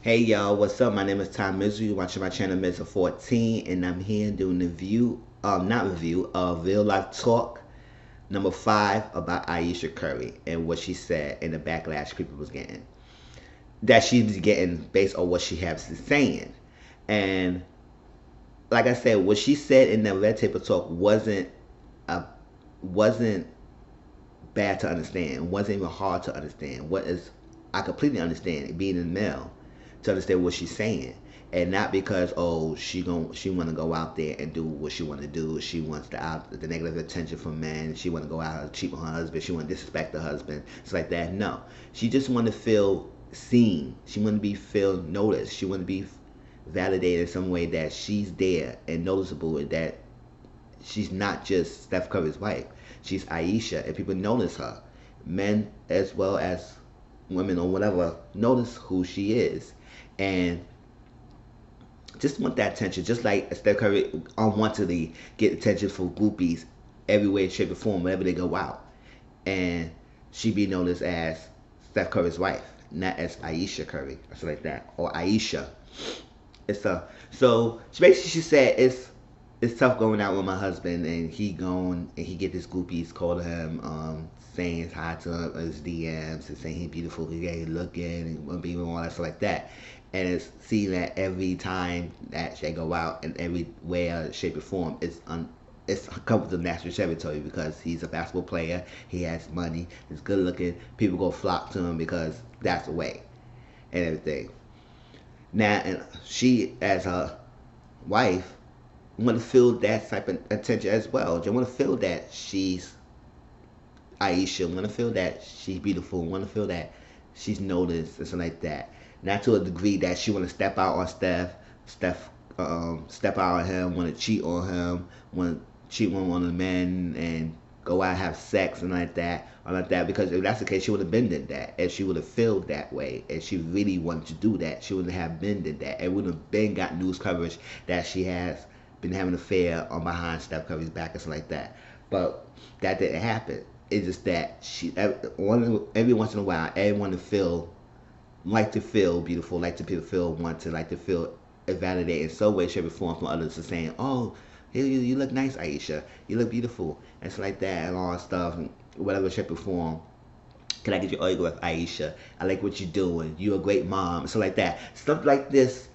Hey y'all, what's up? My name is Tom Mizu. You're watching my channel Mr. 14, and I'm here doing the real life talk number 5 about Ayesha Curry and what she said and the backlash people was getting. That she was getting based on what she has been saying. And like I said, what she said in the Red Table Talk uh, wasn't bad to understand. It wasn't even hard to understand. I completely understand it being a male to understand what she's saying. And not because she want to go out there and do what she want to do. She wants the negative attention from men. She want to go out and cheat on her husband. She want to disrespect her husband. It's like that. No, she just want to feel seen. She want to be feel noticed. She want to be validated in some way that she's there and noticeable, and that she's not just Steph Curry's wife. She's Ayesha, and people notice her. Men as well as women or whatever notice who she is, and just want that attention. Just like Steph Curry unwantedly get attention from groupies every way, shape, or form whenever they go out, and she be noticed as Steph Curry's wife, not as Ayesha Curry or something like that, or Ayesha. It's a so she basically she said it's tough going out with my husband, and he gone and he get this groupies call him, saying hi to him in his DMs and saying he's beautiful, he's looking, and want to be with all that stuff like that. And it's seen that every time that they go out and every way, shape, or form, it's come with the national territory because he's a basketball player, he has money, he's good looking, people go flock to him because that's the way and everything. Now, and she as a wife want to feel that type of attention as well. They want to feel that she's Ayesha. Want to feel that she's beautiful. Want to feel that she's noticed and something like that. Not to a degree that she want to step out on step out on him. Want to cheat on him. Want to cheat on one of the men and go out and have sex and like that. Or like that, because if that's the case, she would have been did that. If she would have felt that way, if she really wanted to do that, she wouldn't have been did that. It would have been got news coverage that she has been having an affair on behind Steph Curry's back and stuff like that. But that didn't happen. It's just that every once in a while, everyone to feel like to feel beautiful, like to feel wanted, like to feel validated in some way, shape, or form from others to saying, "Oh, you look nice, Ayesha. You look beautiful," and stuff like that, and all that stuff, and whatever shape or form. Can I get your autograph, Ayesha? I like what you're doing. You're a great mom, stuff like that. Stuff like this,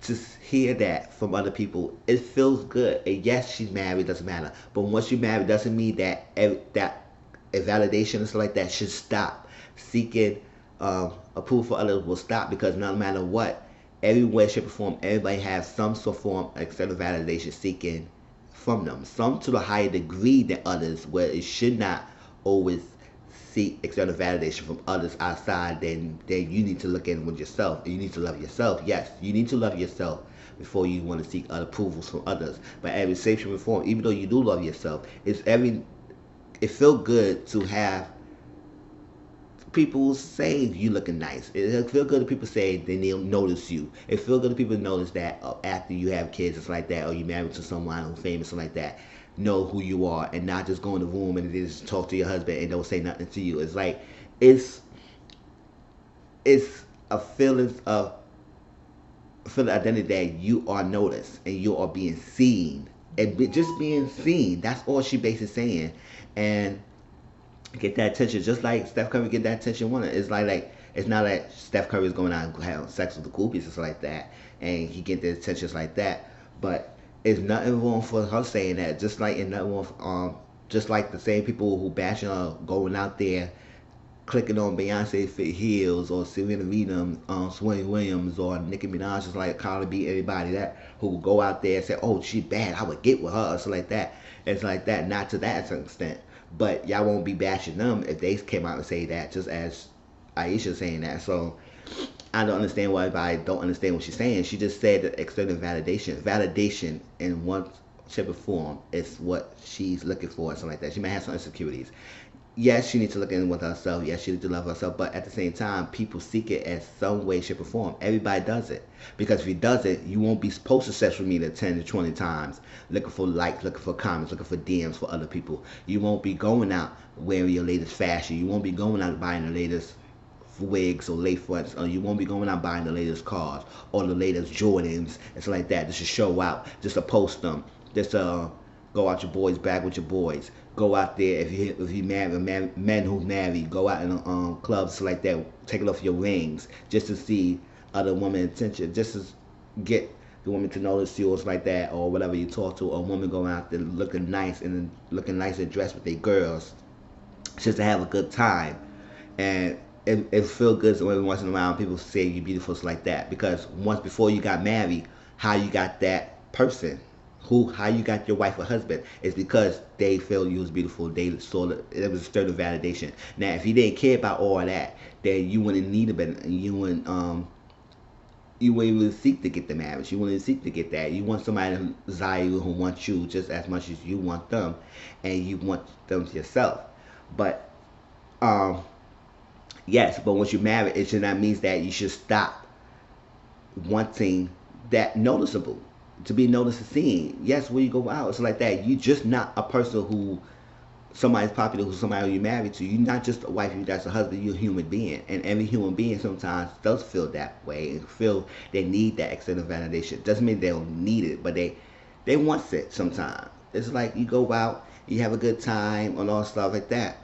to hear that from other people, it feels good. And yes, she's married, doesn't matter. But once you're married, doesn't mean that that a validation and stuff like that should stop. Seeking approval for others will stop, because no matter what, every way, shape, or form, everybody has some sort of form of external validation seeking from them. Some to the higher degree than others, where it should not always seek external validation from others outside. Then you need to look in with yourself. You need to love yourself. Yes, you need to love yourself before you want to seek other approvals from others. But every safe reform, even though you do love yourself, it feels good to have people say you looking nice. It feel good if people say they'll notice you. It feel good if people notice that after you have kids, it's like that, or you married to someone who's famous, something like that. Know who you are, and not just go in the room and just talk to your husband and don't say nothing to you. It's like it's it's a feeling identity that you are noticed and you are being seen, and just being seen. That's all she basically saying, and get that attention, just like Steph Curry get that attention. It's it's not like Steph Curry is going out and having sex with the groupies and stuff like that, and he get the attention like that. But it's nothing wrong for her saying that. Just like in nothing wrong, just like the same people who bashing her going out there clicking on Beyonce fit heels, or Serena Williams, Swing Williams, or Nicki Minaj, just like Cardi B, everybody that who would go out there and say, "Oh, she bad, I would get with her," or something like that. It's like that, not to that extent. But y'all won't be bashing them if they came out and say that, just as Ayesha saying that. So I don't understand why everybody don't understand what she's saying. She just said that external validation in one shape or form is what she's looking for, or something like that. She may have some insecurities. Yes, she needs to look in with herself. Yes, she needs to love herself. But at the same time, people seek it as some way, shape, or form. Everybody does it. Because if you does it, you won't be posting social media 10 to 20 times, looking for likes, looking for comments, looking for DMs for other people. You won't be going out wearing your latest fashion. You won't be going out buying the latest wigs or lace fronts, or you won't be going out buying the latest cars or the latest Jordans and stuff like that just to show out, just to post them, just to go out your boys back with your boys. Go out there if you marry men who marry, go out in clubs like that, taking off your rings just to see other women attention, just to get the woman to notice you or like that, or whatever you talk to, or a woman going out there looking nice and looking nice and dressed with their girls, just to have a good time. And it feel good when once in a while people say you're beautiful like that, because once before you got married, how you got that person, how you got your wife or husband, is because they feel you was beautiful. They saw that it was a certain validation. Now, if you didn't care about all of that, then you wouldn't need it. You wouldn't even seek to get the marriage. You wouldn't seek to get that. You want somebody to desire you, who wants you just as much as you want them, and you want them to yourself. But yes, but once you're married, it should not mean that you should stop wanting that noticeable, to be noticed and seen. Yes, when you go out, it's like that. You're just not a person who somebody's popular, who somebody you're married to. You're not just a wife, that's a husband. You're a human being, and every human being sometimes does feel that way and feel they need that external validation. Doesn't mean they don't need it, but they want it sometimes. It's like you go out, you have a good time, and all stuff like that.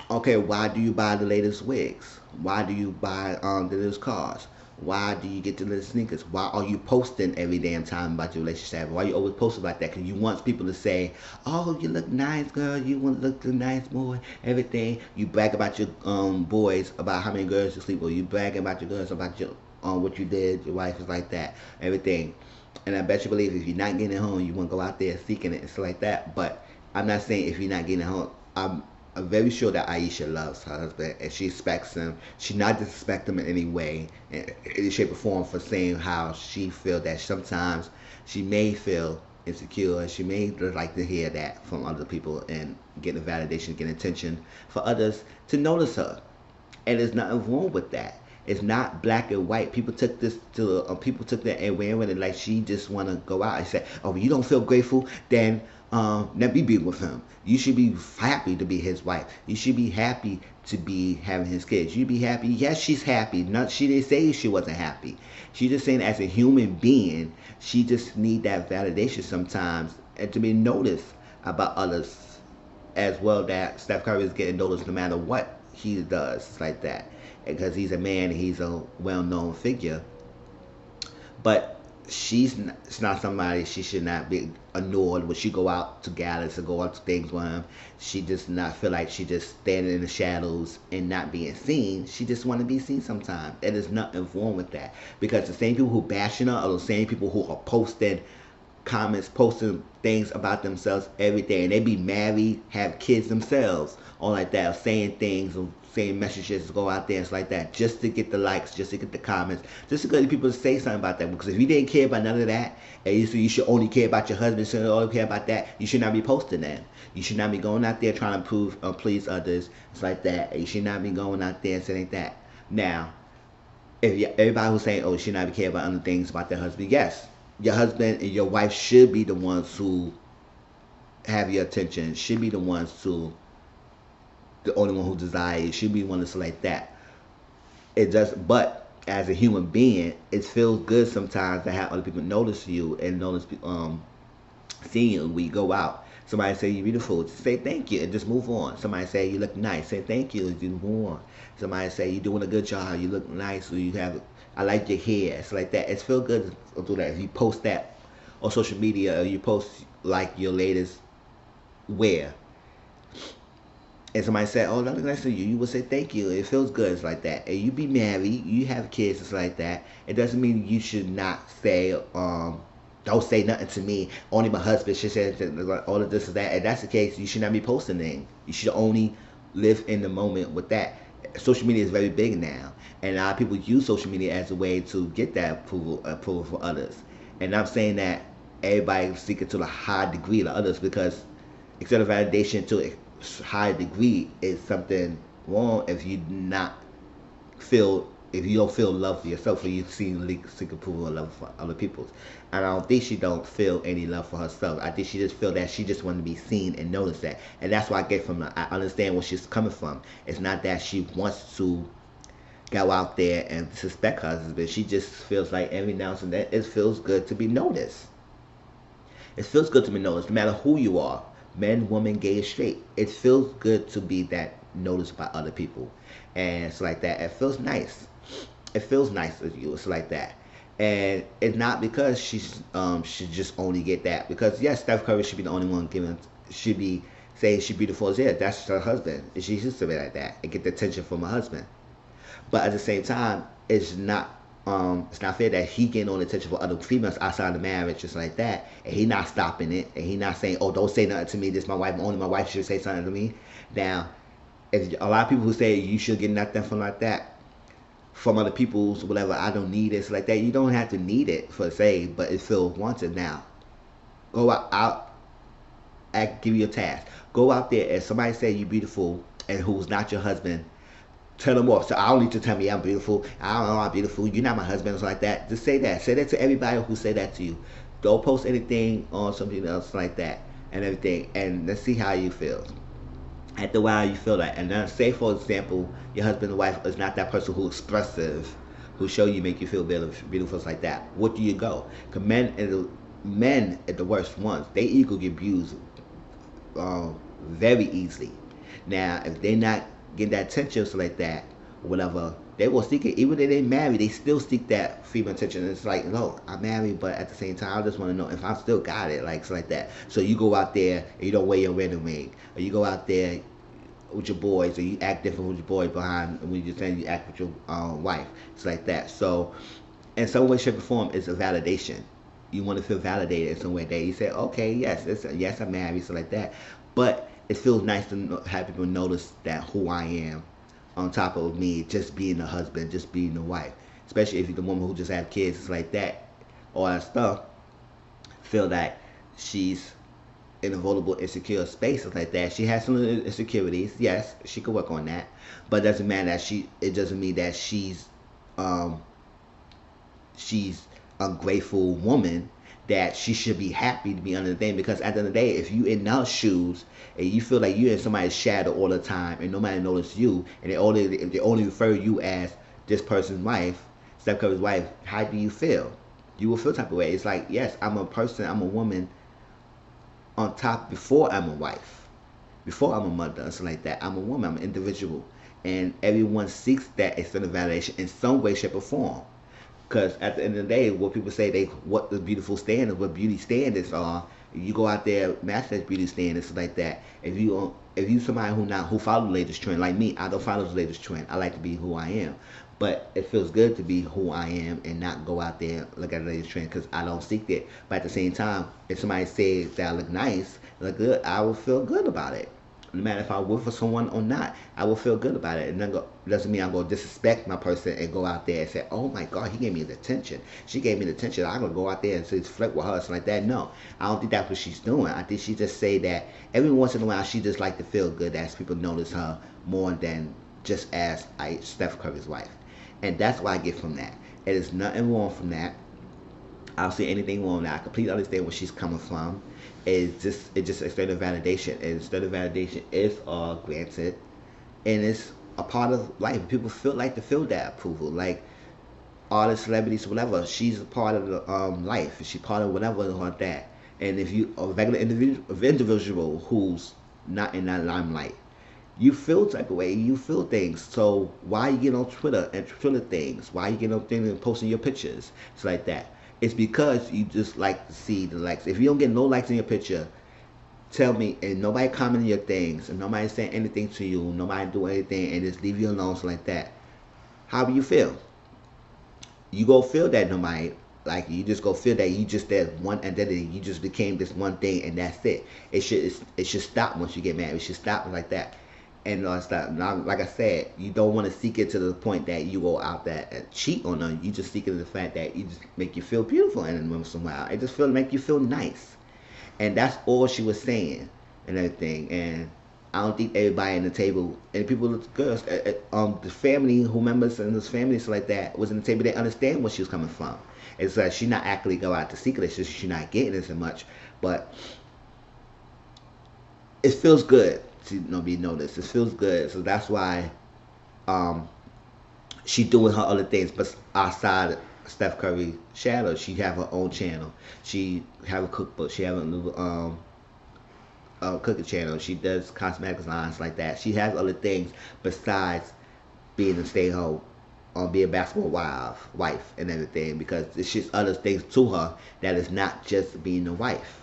Okay, why do you buy the latest wigs? Why do you buy the latest cars? Why do you get the latest sneakers? Why are you posting every damn time about your relationship? Why you always posting like that? Because you want people to say, "Oh, you look nice, girl. You want to look nice, boy." Everything you brag about your boys, about how many girls you sleep with. You brag about your girls, about your what you did. Your wife is like that. Everything. And I bet you believe if you're not getting it home, you want to go out there seeking it and stuff like that. But I'm not saying if you're not getting it home. I'm very sure that Ayesha loves her husband and she respects him. She not disrespect him in any way, in any shape or form, for saying how she feel that sometimes she may feel insecure and she may like to hear that from other people and get a validation, get attention for others to notice her. And there's nothing wrong with that. It's not black and white. People took this to people took that and ran with it like she just want to go out and say, "Oh, you don't feel grateful? Then let me be with him. You should be happy to be his wife. You should be happy to be having his kids. You be happy." Yes, she's happy. Not she didn't say she wasn't happy. She just saying as a human being, she just need that validation sometimes and to be noticed about others as well. That Steph Curry is getting noticed no matter what he does. It's like that because he's a man. He's a well-known figure, but she's not somebody. She should not be annoyed when she go out to galas or go out to things with him. She does not feel like she just standing in the shadows and not being seen. She just want to be seen sometimes. There is nothing wrong with that, because the same people who bashing her are the same people who are posting comments, posting things about themselves every day, and they be married, have kids themselves, all like that, saying things, saying messages, go out there and like that, just to get the likes, just to get the comments, just to get people to say something about that. Because if you didn't care about none of that, and you should only care about your husband, should only care about that, you should not be posting that. You should not be going out there trying to please others. It's like that. And you should not be going out there and saying that. Now, everybody who's saying, "Oh, you should not be care about other things about their husband," yes, your husband and your wife should be the ones who have your attention. Should be the ones to the only one who desires. Should be one that's like that. It does, but as a human being, it feels good sometimes to have other people notice you and notice seeing you when you go out. Somebody say you're beautiful, just say thank you and just move on. Somebody say you look nice, say thank you and just move on. Somebody say you're doing a good job, you look nice, or you have, I like your hair. It's like that. It's feel good to do that. If you post that on social media, or you post like your latest wear, and somebody said, "Oh, that looks nice to you," you would say thank you. It feels good. It's like that. And you be married, you have kids. It's like that. It doesn't mean you should not say, "Don't say nothing to me. Only my husband should say all of this or that." If that's the case, you should not be posting anything. You should only live in the moment with that. Social media is very big now, and a lot of people use social media as a way to get that approval for others. And I'm saying that everybody seeking to a high degree of others, because external validation to a high degree is something wrong if you not feel, if you don't feel love for yourself, or you seek approval and love for other people. And I don't think she don't feel any love for herself. I think she just feel that she just want to be seen and noticed that. And that's what I get from her. I understand where she's coming from. It's not that she wants to go out there and suspect her husband. She just feels like every now and then it feels good to be noticed. It feels good to be noticed, no matter who you are, men, woman, gay, straight. It feels good to be that noticed by other people, and it's like that. It feels nice. It feels nice with you. It's like that, and it's not because she's should just only get that. Because yes, Steph Curry should be the only one giving, should be saying she's beautiful as it. That's her husband, and she used to be like that and get the attention from her husband. But at the same time, it's not fair that he getting all the attention for other females outside the marriage, just like that, and he not stopping it, and he not saying, "Oh, don't say nothing to me. This is my wife. Only my wife should say something to me." Now, if a lot of people who say you should get nothing from like that from other people's whatever, I don't need it, like that. You don't have to need it for say, but it feels wanted. Now, go out give you a task. Go out there and somebody say you beautiful and who's not your husband, turn them off. So I don't need to tell me I'm beautiful. I don't know I'm beautiful. You're not my husband or something like that. Just say that. Say that to everybody who say that to you. Don't post anything on something else like that and everything. And let's see how you feel. After a while, you feel that. And then say, for example, your husband or wife is not that person who expressive, who show you, make you feel beautiful like that. What do you go? Because men are the worst ones. They ego get abused very easily. Now, if they not getting that attention so like that, or whatever, they will seek it. Even if they married, they still seek that female attention. It's like, no, I'm married, but at the same time, I just want to know if I still got it, like so like that. So you go out there and you don't wear your wedding ring, or you go out there with your boys, or you act different with your boys behind when you're saying you act with your wife. It's like that. So in some way, shape, or form, it's a validation. You want to feel validated in some way that you say, okay, yes, I'm married, so like that. But it feels nice to have people notice that who I am, on top of me just being a husband, just being a wife. Especially if you're the woman who just have kids, it's like that, all that stuff. Feel that she's in a vulnerable, insecure space, like that. She has some insecurities. Yes, she could work on that, but it doesn't matter that she. It doesn't mean that um, she's a grateful woman, that she should be happy to be under the thing. Because at the end of the day, if you in those shoes and you feel like you're in somebody's shadow all the time and nobody notices you, and they only refer you as this person's wife, Steph Curry's wife, how do you feel? You will feel type of way. It's like, yes, I'm a person, I'm a woman on top before I'm a wife, before I'm a mother, and something like that. I'm a woman, I'm an individual, and everyone seeks that external validation in some way, shape, or form. Because at the end of the day, what people say what the beautiful standards, what beauty standards are, you go out there, match that beauty standards like that. If you somebody who follow the latest trend like me, I don't follow the latest trend. I like to be who I am, but it feels good to be who I am and not go out there and look at the latest trend because I don't seek that. But at the same time, if somebody says that I look nice, look good, I will feel good about it. No matter if I work for someone or not, I will feel good about it. And then doesn't mean I'm going to disrespect my person and go out there and say, oh my God, he gave me the attention. She gave me the attention. I'm going to go out there and just flirt with her. Something like that. No, I don't think that's what she's doing. I think she just say that every once in a while she just like to feel good as people notice her more than just as Steph Curry's wife. And that's what I get from that. It is nothing wrong from that. I don't see anything wrong with that. I completely understand where she's coming from. It's just external validation. And external validation is granted, and it's a part of life. People to feel that approval. Like artists, celebrities, whatever. She's a part of the life. She's part of whatever like that. And if you a regular individual who's not in that limelight, you feel type of way. You feel things. So why you get on Twitter and Twitter things? Why you get on things and posting your pictures? It's like that. It's because you just like to see the likes. If you don't get no likes in your picture, tell me, and nobody commenting your things, and nobody saying anything to you, nobody do anything, and just leave you alone, so like that. How do you feel? You go feel that nobody like you. Just go feel that you just that one identity. You just became this one thing, and that's it. It should stop once you get married. It should stop like that. And now, like I said, you don't want to seek it to the point that you go out there and cheat on them. You just seek it to the fact that you just make you feel beautiful and once in a while. It just make you feel nice. And that's all she was saying and everything. And I don't think everybody in the table and people, girls, the family, who members and his families like that was in the table. They understand where she was coming from. It's like she not actually go out to seek it. It's just she not getting it so much, but it feels good to be noticed. It feels good, so that's why She doing her other things, but outside Steph Curry shadow, she have her own channel. She have a cookbook. She have a little cooking channel. She does cosmetics lines like that. She has other things besides being a stay home, being a basketball wife and everything, because it's just other things to her that is not just being a wife.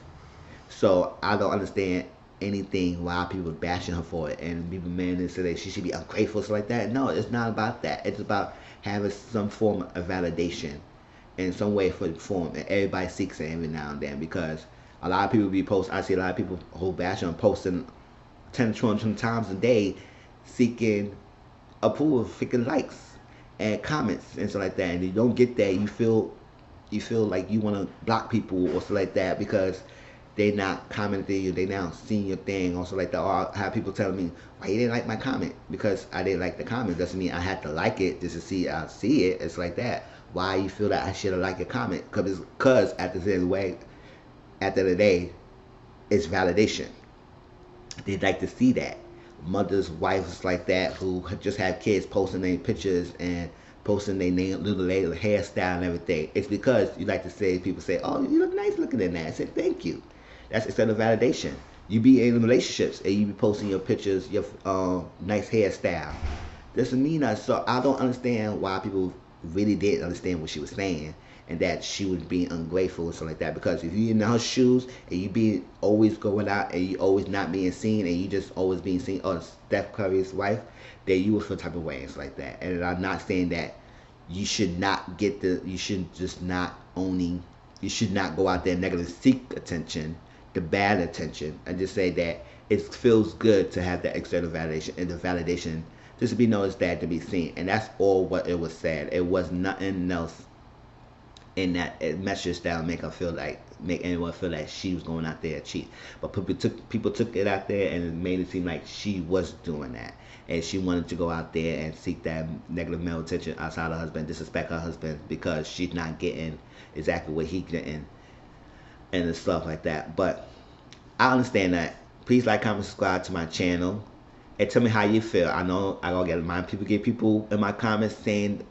So I don't understand anything why people are bashing her for it and people men and say that she should be ungrateful, stuff like that. No, it's not about that. It's about having some form of validation in some way for the form, and everybody seeks it every now and then, because a lot of people be posting. I see a lot of people who bash on posting 10 to 20 times a day seeking approval, seeking likes and comments and stuff like that, and you don't get that, you feel like you want to block people or stuff like that because they not commenting you, they now seeing your thing or stuff like that. Or I have people telling me why you didn't like my comment, because I didn't like the comment doesn't mean I had to like it just to see I see it. It's like that. Why you feel that I should have liked your comment? Because at the end of the way, at the end of the day, it's validation. They like to see that. Mothers, wives like that who just have kids posting their pictures and posting their little hairstyle and everything. It's because you like to say, people say, oh, you look nice looking in that. I said, thank you. That's instead of validation. You be in relationships and you be posting your pictures, your nice hairstyle. Doesn't mean that. So I don't understand why people really didn't understand what she was saying, and that she was being ungrateful or something like that. Because if you in her shoes and you be always going out and you always not being seen and you just always being seen, oh, Steph Curry's wife, then you will feel type of ways like that. And I'm not saying that you should not get you should just not owning, you should not go out there and negatively seek attention, the bad attention. And just say that it feels good to have that external validation, and the validation just to be noticed, that to be seen. And that's all what it was said. It was nothing else in that message that would make anyone feel like she was going out there to cheat. But people took it out there and it made it seem like she was doing that, and she wanted to go out there and seek that negative male attention outside her husband, disrespect her husband because she's not getting exactly what he's getting and stuff like that. But I understand that. Please like, comment, subscribe to my channel, and tell me how you feel. I know I gonna get people in my comments saying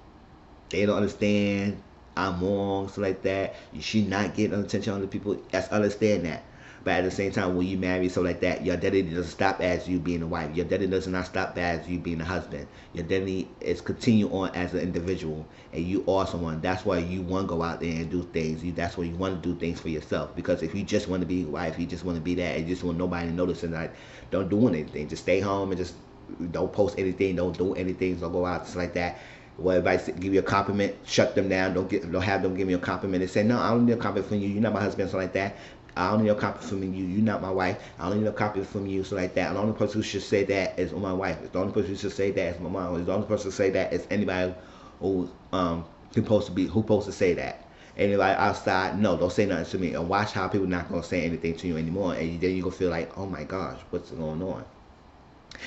they don't understand, I'm wrong, stuff like that. You should not get attention on the people. That's understand that. But at the same time, when you marry, stuff like that, your identity doesn't stop as you being a wife. Your identity does not stop as you being a husband. Your identity is continue on as an individual, and you are someone. That's why you want to go out there and do things. That's why you want to do things for yourself. Because if you just want to be a wife, you just want to be that, and you just want nobody to notice, and like, don't do anything. Just stay home and just don't post anything. Don't do anything. Don't go out, stuff like that. Well, if I give you a compliment, shut them down. Don't have them give me a compliment. They say, no, I don't need a compliment from you. You're not my husband, something like that. I don't need a compliment from you. You're not my wife. I don't need a compliment from you, so like that. And the only person who should say that is my wife. The only person who should say that is my mom. The only person who say that is anybody who supposed to say that. Anybody outside, no, don't say nothing to me. And watch how people not gonna say anything to you anymore. And then you gonna feel like, oh my gosh, what's going on?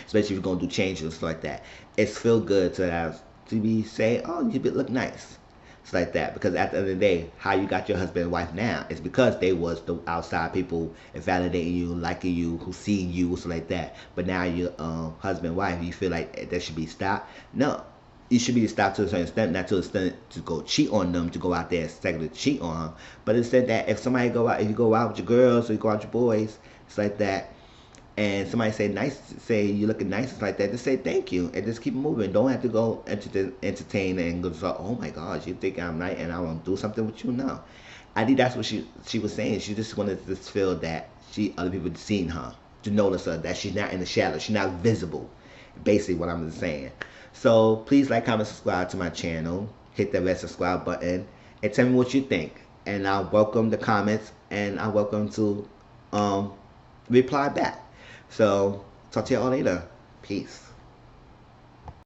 Especially if you're gonna do changes and stuff like that. It's feel good to be saying, oh, you look nice. It's like that, because at the end of the day, how you got your husband and wife now is because they was the outside people validating you, liking you, who seeing you, so like that. But now your husband and wife, you feel like that should be stopped? No, you should be stopped to a certain extent, not to the extent to go cheat on them, to go out there and sexually cheat on them. But instead that if you go out with your girls or you go out with your boys, it's like that, and somebody say you looking nice, it's like that, just say thank you and just keep moving. Don't have to go entertain and go, oh my gosh, you think I'm nice and I want to do something with you? No. I think that's what she was saying. She just wanted to feel that other people seen her, to notice her, that she's not in the shadow, she's not visible, basically what I'm saying. So please like, comment, subscribe to my channel, hit the red subscribe button, and tell me what you think. And I welcome the comments, and I welcome to reply back. So, talk to y'all later. Peace.